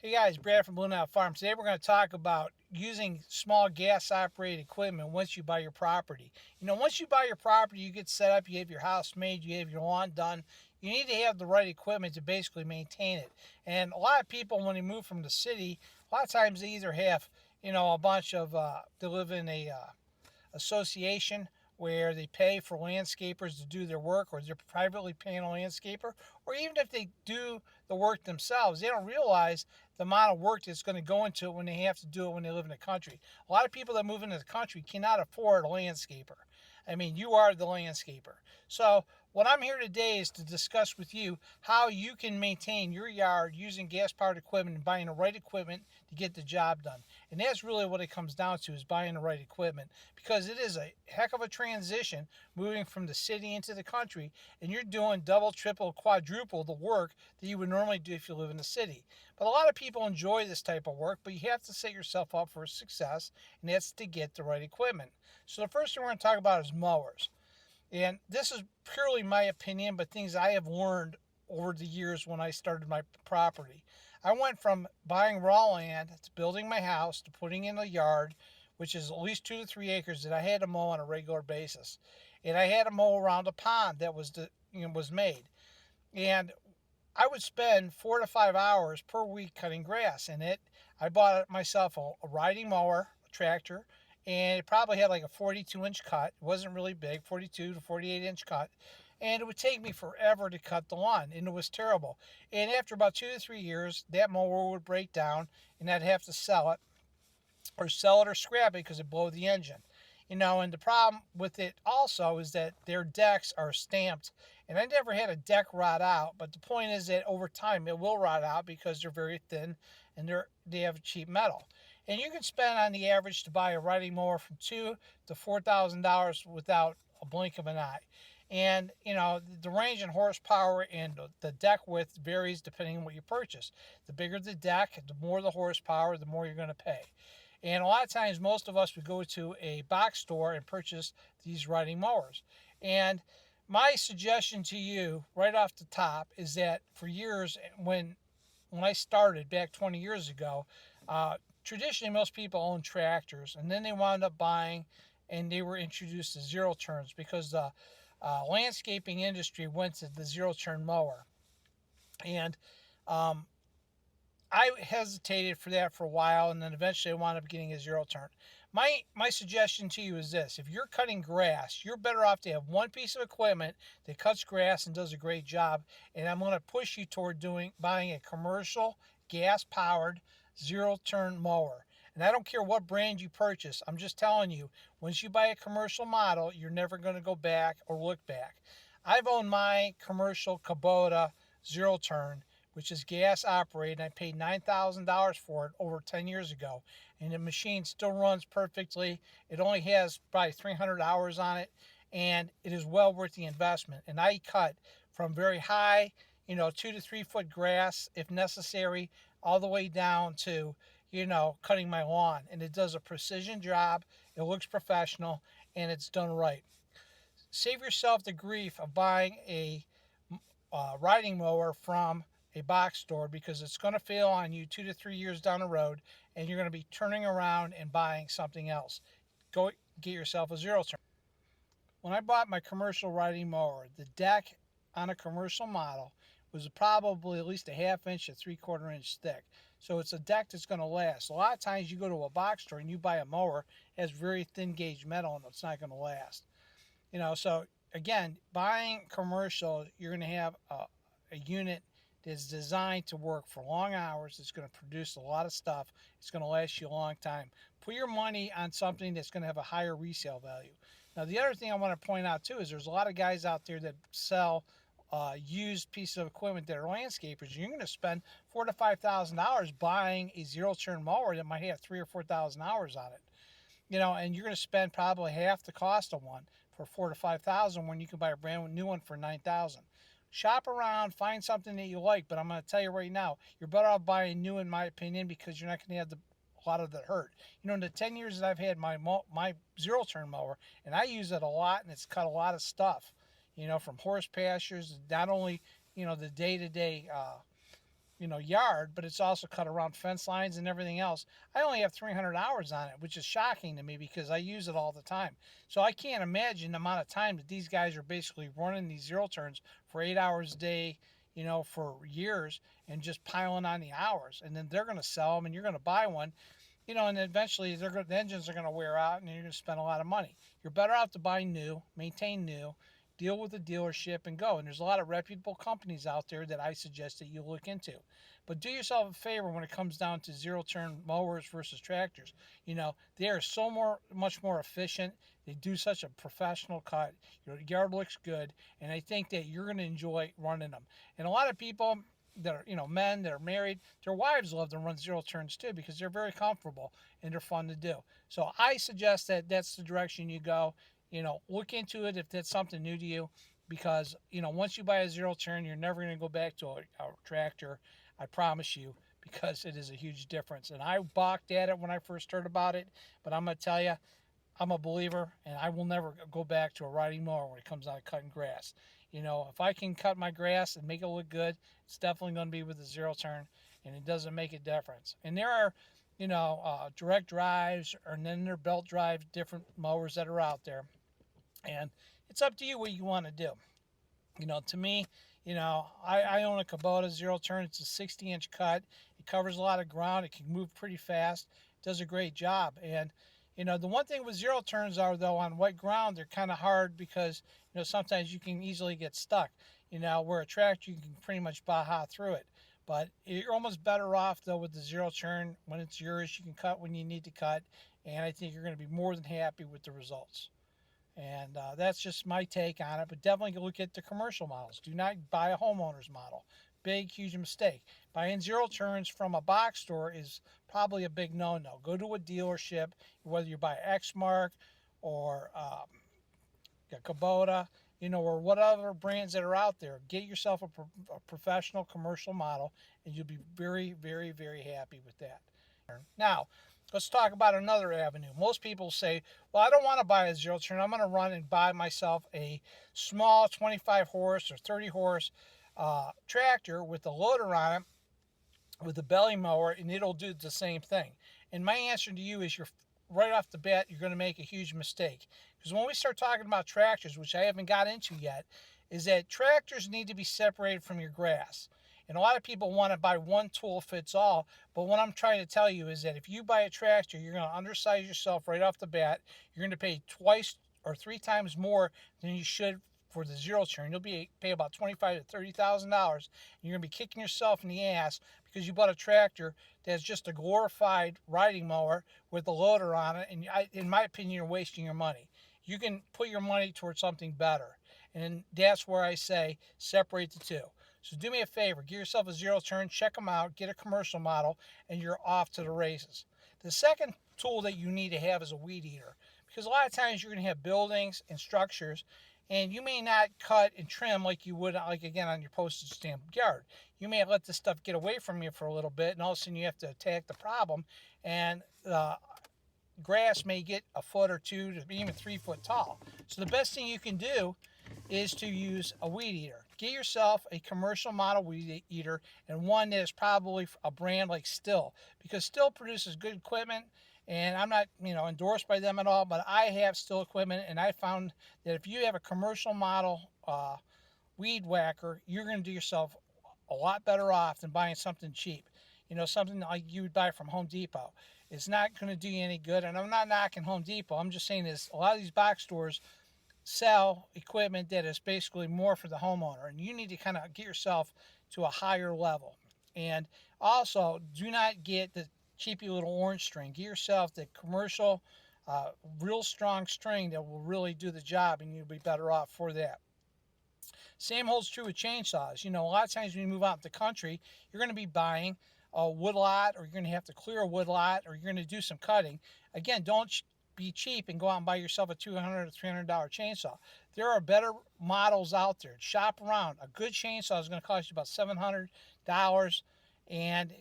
Hey guys, Brad from Blue Nile Farm. Today we're going to talk about using small gas operated equipment once you buy your property. Once you buy your property, you get set up, you have your house made, you have your lawn done. You need to have the right equipment to basically maintain it. And a lot of people, when they move from the city, a lot of times they either have, a bunch of, they live in a association where they pay for landscapers to do their work, or they're privately paying a landscaper, or even if they do the work themselves, they don't realize the amount of work that's going to go into it when they have to do it when they live in the country. A lot of people that move into the country cannot afford a landscaper. I mean, you are the landscaper. So what I'm here today is to discuss with you how you can maintain your yard using gas-powered equipment and buying the right equipment to get the job done. And that's really what it comes down to, is buying the right equipment, because it is a heck of a transition moving from the city into the country, and you're doing double, triple, quadruple the work that you would normally do if you live in the city. But a lot of people enjoy this type of work, but you have to set yourself up for success, and that's to get the right equipment. So the first thing we're going to talk about is mowers. And this is purely my opinion, but things I have learned over the years when I started my property. I went from buying raw land to building my house to putting in a yard, which is at least 2 to 3 acres that I had to mow on a regular basis. And I had to mow around a pond that was made. And I would spend 4 to 5 hours per week cutting grass in it. I bought myself a riding mower, a tractor, and it probably had like a 42-inch cut. It wasn't really big, 42 to 48-inch cut. And it would take me forever to cut the lawn, and it was terrible. And after about 2 to 3 years, that mower would break down, and I'd have to sell it or scrap it because it blew the engine. And the problem with it also is that their decks are stamped, and I never had a deck rot out, but the point is that over time it will rot out because they're very thin and they have cheap metal. And you can spend on the average to buy a riding mower from $2,000 to $4,000 without a blink of an eye. And the range in horsepower and the deck width varies depending on what you purchase. The bigger the deck, the more the horsepower, the more you're going to pay. And a lot of times, most of us would go to a box store and purchase these riding mowers. And my suggestion to you, right off the top, is that for years, when I started back 20 years ago, traditionally most people owned tractors, and then they wound up buying, and they were introduced to zero turns because the landscaping industry went to the zero turn mower. And I hesitated for that for a while, and then eventually I wound up getting a zero turn. My suggestion to you is this: if you're cutting grass, you're better off to have one piece of equipment that cuts grass and does a great job. And I'm going to push you toward buying a commercial gas powered zero turn mower. And I don't care what brand you purchase. I'm just telling you, once you buy a commercial model, you're never going to go back or look back. I've owned my commercial Kubota zero turn, which is gas operated. I paid $9,000 for it over 10 years ago, and the machine still runs perfectly. It only has probably 300 hours on it, and it is well worth the investment. And I cut from very high, 2 to 3 foot grass if necessary, all the way down to, cutting my lawn. And it does a precision job. It looks professional, and it's done right. Save yourself the grief of buying a riding mower from a box store, because it's going to fail on you 2 to 3 years down the road, and you're going to be turning around and buying something else. Go get yourself a zero turn. When I bought my commercial riding mower, the deck on a commercial model was probably at least a half inch to 3/4 inch thick. So it's a deck that's going to last. A lot of times you go to a box store and you buy a mower, it has very thin gauge metal and it's not going to last. So again, buying commercial, you're going to have a unit that's designed to work for long hours. It's going to produce a lot of stuff. It's going to last you a long time. Put your money on something that's going to have a higher resale value. Now, the other thing I want to point out too is there's a lot of guys out there that sell used pieces of equipment that are landscapers. You're going to spend $4,000 to $5,000 buying a zero turn mower that might have 3,000 or 4,000 hours on it. And you're going to spend probably half the cost of one for 4,000 to 5,000 when you can buy a brand new one for 9,000. Shop around, find something that you like, but I'm going to tell you right now, you're better off buying new, in my opinion, because you're not going to have a lot of the hurt. In the 10 years that I've had my zero turn mower, and I use it a lot, and it's cut a lot of stuff, from horse pastures, not only the day to day yard, but it's also cut around fence lines and everything else. I only have 300 hours on it, which is shocking to me because I use it all the time. So I can't imagine the amount of time that these guys are basically running these zero turns for 8 hours a day, for years, and just piling on the hours. And then they're going to sell them and you're going to buy one, and eventually the engines are going to wear out and you're going to spend a lot of money. You're better off to buy new, maintain new, deal with the dealership and go. And there's a lot of reputable companies out there that I suggest that you look into. But do yourself a favor when it comes down to zero turn mowers versus tractors. They are much more efficient. They do such a professional cut. Your yard looks good, and I think that you're going to enjoy running them. And a lot of people that are, men that are married, their wives love to run zero turns too because they're very comfortable and they're fun to do. So I suggest that that's the direction you go. Look into it if that's something new to you, because once you buy a zero turn, you're never going to go back to a tractor. I promise you, because it is a huge difference. And I balked at it when I first heard about it, but I'm going to tell you, I'm a believer, and I will never go back to a riding mower when it comes out of cutting grass. If I can cut my grass and make it look good, it's definitely going to be with a zero turn, and it doesn't make a difference. And there are, direct drives, or then there are belt drive different mowers that are out there, and it's up to you what you want to do. To me, I own a Kubota zero turn. It's a 60-inch cut. It covers a lot of ground. It can move pretty fast. It does a great job. And the one thing with zero turns are, though, on wet ground, they're kind of hard because sometimes you can easily get stuck. Where a tractor, you can pretty much baja through it. But you're almost better off, though, with the zero turn. When it's yours, you can cut when you need to cut, and I think you're going to be more than happy with the results. And that's just my take on it. But definitely look at the commercial models. Do not buy a homeowner's model. Big, huge mistake. Buying zero turns from a box store is probably a big no-no. Go to a dealership, whether you buy Exmark or a Kubota, or whatever brands that are out there. Get yourself a professional commercial model, and you'll be very, very, very happy with that. Now, let's talk about another avenue. Most people say, well, I don't want to buy a zero turn. I'm going to run and buy myself a small 25 horse or 30 horse tractor with a loader on it, with a belly mower, and it'll do the same thing. And my answer to you is, right off the bat, you're going to make a huge mistake. Because when we start talking about tractors, which I haven't got into yet, is that tractors need to be separated from your grass. And a lot of people want to buy one tool fits all, but what I'm trying to tell you is that if you buy a tractor, you're going to undersize yourself right off the bat. You're going to pay twice or three times more than you should for the zero turn. You'll pay about $25,000 to $30,000. You're going to be kicking yourself in the ass because you bought a tractor that's just a glorified riding mower with a loader on it. And in my opinion, you're wasting your money. You can put your money towards something better. And that's where I say separate the two. So do me a favor, get yourself a zero turn, check them out, get a commercial model, and you're off to the races. The second tool that you need to have is a weed eater, because a lot of times you're going to have buildings and structures, and you may not cut and trim like you would, like again, on your postage stamp yard. You may let this stuff get away from you for a little bit, and all of a sudden you have to attack the problem, and the grass may get a foot or two to even 3 foot tall. So the best thing you can do is to use a weed eater. Get yourself a commercial model weed eater, and one that is probably a brand like Stihl, because Stihl produces good equipment, and I'm not endorsed by them at all, but I have Stihl equipment, and I found that if you have a commercial model weed whacker, you're going to do yourself a lot better off than buying something cheap. Something like you would buy from Home Depot. It's not going to do you any good, and I'm not knocking Home Depot. I'm just saying this, a lot of these box stores sell equipment that is basically more for the homeowner, and you need to kind of get yourself to a higher level. And also, do not get the cheapy little orange string. Get yourself the commercial real strong string that will really do the job, and you'll be better off for that. Same holds true with chainsaws. A lot of times when you move out in the country, you're going to be buying a wood lot, or you're going to have to clear a wood lot, or you're going to do some cutting. Again, don't be cheap and go out and buy yourself a $200 or $300 chainsaw. There are better models out there. Shop around. A good chainsaw is going to cost you about $700 and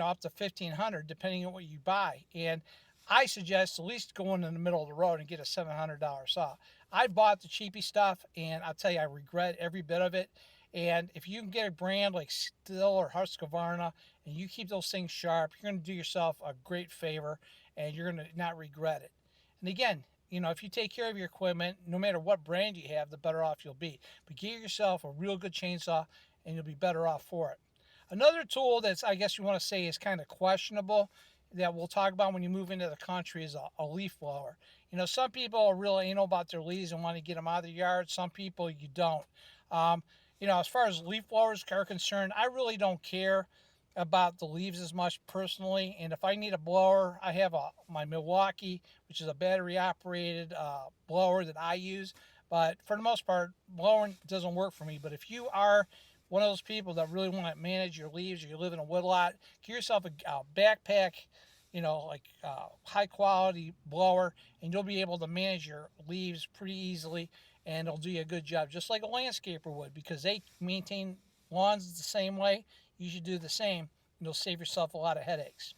up to $1,500 depending on what you buy. And I suggest at least going in the middle of the road and get a $700 saw. I bought the cheapy stuff, and I'll tell you, I regret every bit of it. And if you can get a brand like Stihl or Husqvarna and you keep those things sharp, you're going to do yourself a great favor and you're going to not regret it. And again, if you take care of your equipment, no matter what brand you have, the better off you'll be. But get yourself a real good chainsaw and you'll be better off for it. Another tool that's, I guess you want to say, is kind of questionable that we'll talk about when you move into the country is a leaf blower. Some people are really anal about their leaves and want to get them out of the yard. Some people you don't. Um, as far as leaf blowers are concerned, I really don't care about the leaves as much personally. And if I need a blower, I have my Milwaukee, which is a battery operated blower that I use. But for the most part, blowing doesn't work for me. But if you are one of those people that really want to manage your leaves, or you live in a woodlot, get yourself a backpack, like high quality blower, and you'll be able to manage your leaves pretty easily, and it'll do you a good job, just like a landscaper would, because they maintain lawns the same way. You should do the same, and you'll save yourself a lot of headaches.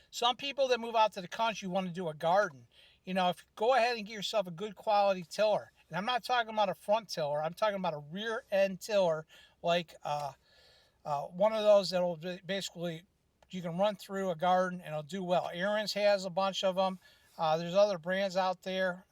Some people that move out to the country want to do a garden. If you go ahead and get yourself a good quality tiller, and I'm not talking about a front tiller, I'm talking about a rear end tiller, like one of those that'll basically, you can run through a garden and it'll do well. Aaron's has a bunch of them. There's other brands out there,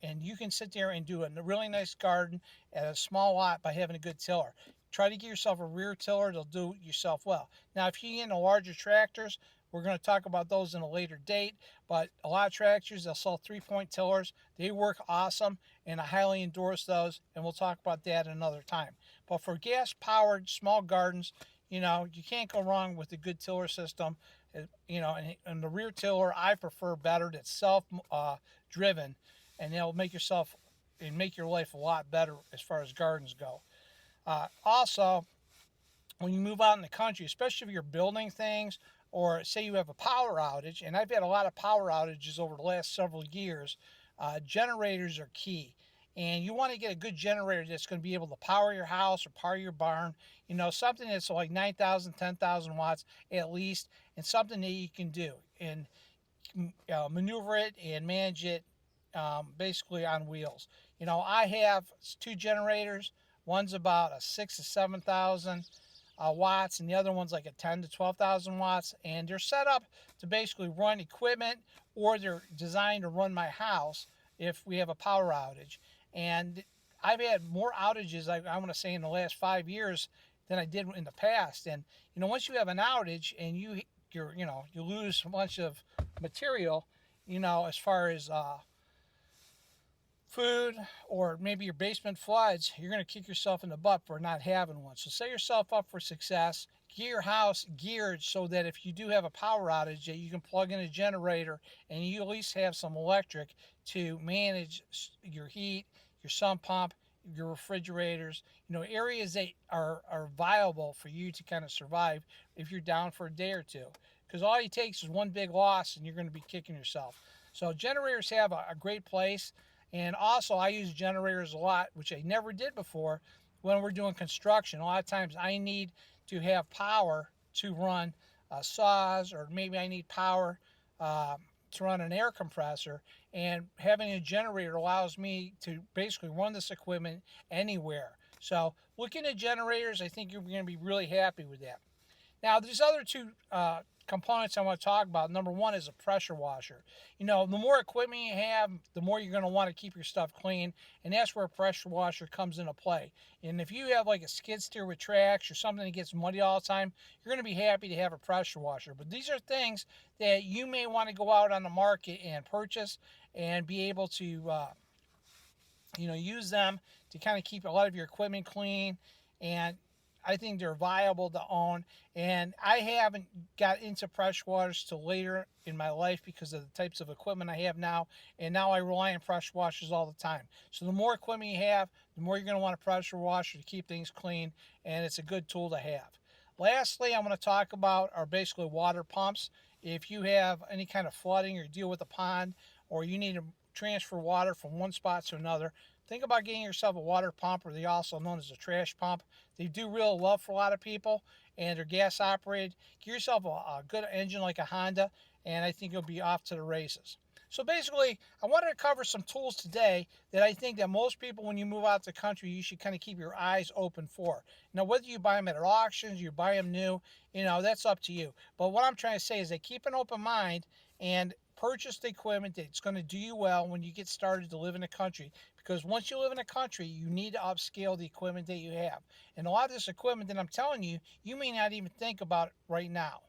and you can sit there and do a really nice garden at a small lot by having a good tiller. Try to get yourself a rear tiller, it'll do yourself well. Now, if you get into larger tractors, we're going to talk about those in a later date, but a lot of tractors, they'll sell 3-point tillers. They work awesome, and I highly endorse those, and we'll talk about that another time. But for gas-powered small gardens, you can't go wrong with a good tiller system. And the rear tiller I prefer better. That's self-driven, and it'll make your life a lot better as far as gardens go. Also, when you move out in the country, especially if you're building things, or say you have a power outage, and I've had a lot of power outages over the last several years, generators are key. And you want to get a good generator that's going to be able to power your house or power your barn, something that's like 9,000, 10,000 watts at least, and something that you can do and maneuver it and manage it basically on wheels. I have 2 generators. One's about a 6,000 to 7,000 watts, and the other one's like a 10,000 to 12,000 watts, and they're set up to basically run equipment, or they're designed to run my house if we have a power outage. And I've had more outages, I want to say, in the last 5 years than I did in the past. And once you have an outage and you lose a bunch of material, as far as food, or maybe your basement floods, you're going to kick yourself in the butt for not having one. So set yourself up for success. Get your house geared so that if you do have a power outage, that you can plug in a generator and you at least have some electric to manage your heat, your sump pump, your refrigerators, areas that are viable for you to kind of survive if you're down for a day or two. Because all it takes is one big loss and you're going to be kicking yourself. So generators have a great place. And also, I use generators a lot, which I never did before, when we're doing construction. A lot of times I need to have power to run saws, or maybe I need power to run an air compressor. And having a generator allows me to basically run this equipment anywhere. So looking at generators, I think you're going to be really happy with that. Now, there's other 2 components I want to talk about. Number 1 is a pressure washer. The more equipment you have, the more you're going to want to keep your stuff clean, and that's where a pressure washer comes into play. And if you have like a skid steer with tracks or something that gets muddy all the time, you're going to be happy to have a pressure washer. But these are things that you may want to go out on the market and purchase and be able to use them to kind of keep a lot of your equipment clean. And I think they're viable to own. And I haven't got into pressure washers till later in my life because of the types of equipment I have now. And now I rely on pressure washers all the time. So the more equipment you have, the more you're going to want a pressure washer to keep things clean. And it's a good tool to have. Lastly, I'm going to talk about are basically water pumps. If you have any kind of flooding or deal with a pond, or you need to transfer water from one spot to another, think about getting yourself a water pump, or they also known as a trash pump. They do real well for a lot of people, and they're gas operated. Get yourself a good engine like a Honda, and I think you'll be off to the races. So basically, I wanted to cover some tools today that I think that most people, when you move out to the country, you should kind of keep your eyes open for. Now, whether you buy them at auctions, you buy them new, that's up to you. But what I'm trying to say is that keep an open mind and purchase the equipment that's going to do you well when you get started to live in the country. Because once you live in the country, you need to upscale the equipment that you have. And a lot of this equipment that I'm telling you, you may not even think about right now.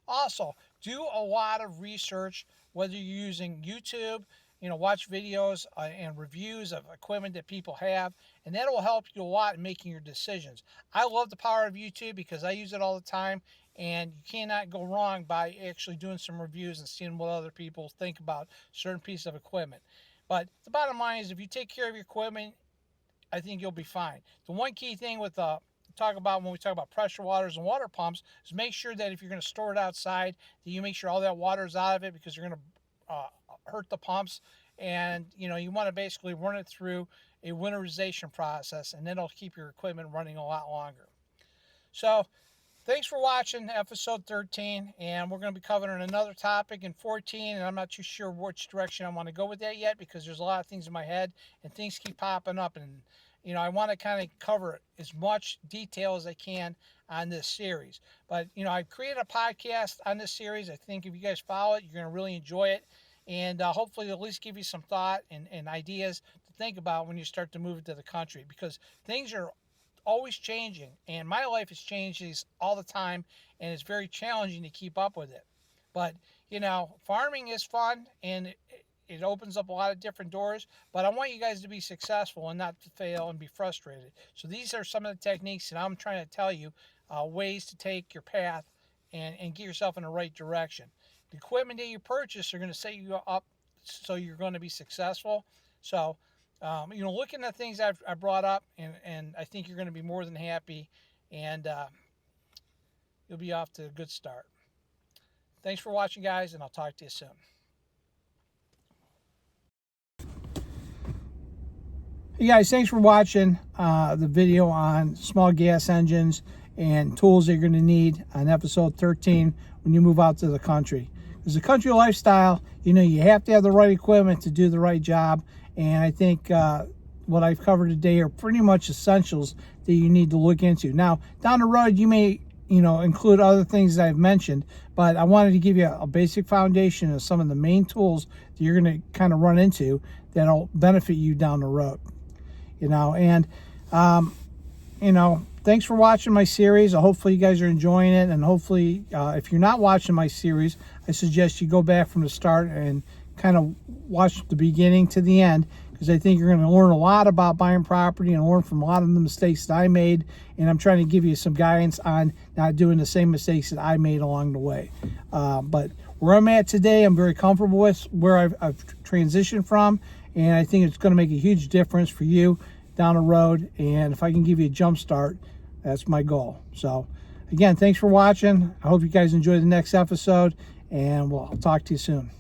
Also, do a lot of research, whether you're using YouTube, watch videos and reviews of equipment that people have, and that will help you a lot in making your decisions. I love the power of YouTube because I use it all the time, and you cannot go wrong by actually doing some reviews and seeing what other people think about certain pieces of equipment. But the bottom line is, if you take care of your equipment, I think you'll be fine. The one key thing with when we talk about pressure washers and water pumps is make sure that if you're going to store it outside, that you make sure all that water is out of it, because you're going to hurt the pumps. And you want to basically run it through a winterization process, and then it'll keep your equipment running a lot longer. So thanks for watching episode 13, and we're going to be covering another topic in 14, and I'm not too sure which direction I want to go with that yet, because there's a lot of things in my head and things keep popping up, and I want to kind of cover as much detail as I can on this series. But I've created a podcast on this series. I think if you guys follow it, you're going to really enjoy it, and hopefully at least give you some thought and ideas to think about when you start to move into the country, because things are always changing, and my life has changed all the time, and it's very challenging to keep up with it. But farming is fun, and it opens up a lot of different doors, but I want you guys to be successful and not to fail and be frustrated. So these are some of the techniques that I'm trying to tell you, ways to take your path and get yourself in the right direction. The equipment that you purchase are going to set you up so you're going to be successful. So looking at things I brought up, and I think you're going to be more than happy, and you'll be off to a good start. Thanks for watching, guys, and I'll talk to you soon. Hey guys, thanks for watching the video on small gas engines and tools that you're going to need on episode 13 when you move out to the country. As a country lifestyle, you have to have the right equipment to do the right job, and I think what I've covered today are pretty much essentials that you need to look into. Now, down the road, you may include other things that I've mentioned, but I wanted to give you a basic foundation of some of the main tools that you're going to kind of run into that'll benefit you down the road. Thanks for watching my series. Hopefully you guys are enjoying it, and hopefully if you're not watching my series, I suggest you go back from the start and kind of watch the beginning to the end, because I think you're going to learn a lot about buying property and learn from a lot of the mistakes that I made, and I'm trying to give you some guidance on not doing the same mistakes that I made along the way. But where I'm at today, I'm very comfortable with where I've transitioned from, and I think it's going to make a huge difference for you down the road, and if I can give you a jump start, that's my goal. So again, thanks for watching. I hope you guys enjoy the next episode, and I'll talk to you soon.